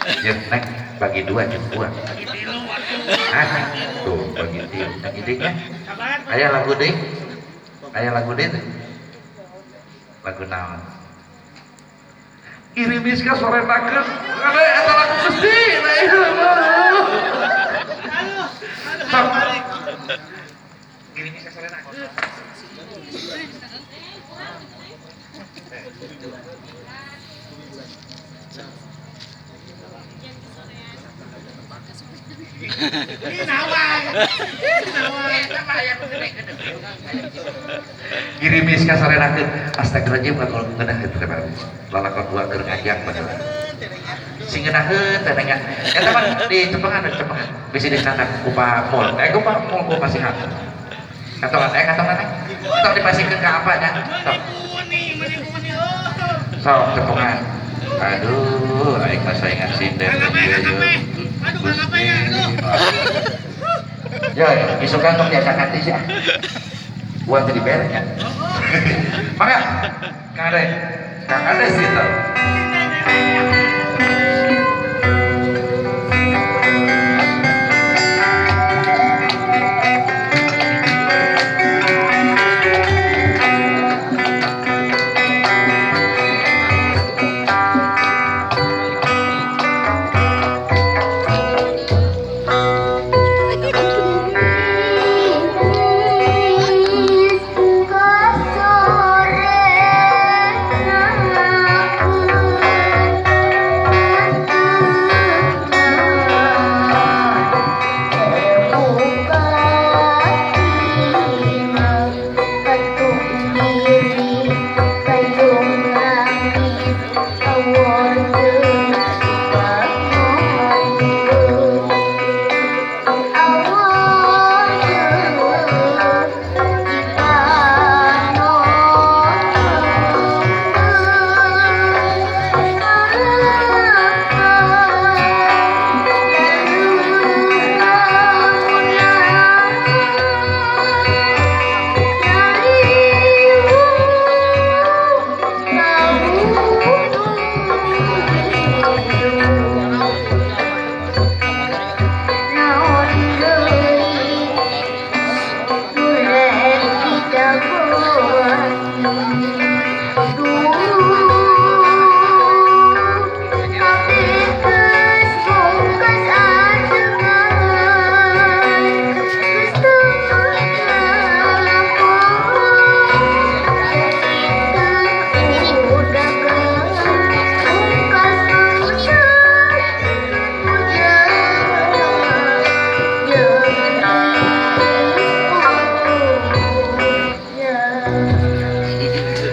Ya, neng bagi dua jemput. Ah, tuh bagi tiga. Neng idenya. Ayah lagu deh. Ayah lagu deh. Lagu naon? Irimis ka sore takeun. Kada eta lagu Gusti. Nah ieu mah. Sok. Irimis ka sore takeun. Kirimis ka sarenakeun astagfirullahaladzim kalau ngeunah teh lalakon dua keur ngajak padahal sing ngeunaheun teh nya eta mah di Cepengan bisi disandak ku Pak Mul ku Pak Mul ku pasihan katongan katongan tok dipasikeun ka apa nya tok sok Cepengan aduh aing mah saingan sinden Gusti ya isukan tong diajak hati sih uang jadi beresnya maka Kang Ade sih tau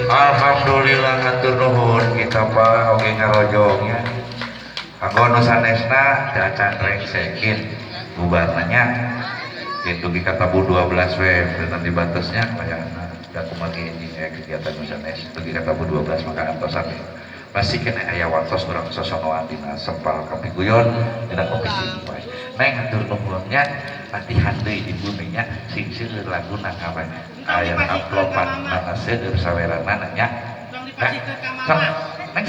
Alhamdulillah hatur nuhun kita Pak oge ngarojongnya kanggo nu sanesna teu acan rengsekin bubarna kitu di Katabu 12 we dengan dibatosnya kayana da kumaha ini kegiatan nu sanes di Katabu 12 maka antosan masih kena aya watos urang sosonoan dina sempal kapiguyon dina komisi bae neng hatur nuhunnya latihan deui di buminya sing seueur laguna apa aya amplopan nana seueur sawerana nya sok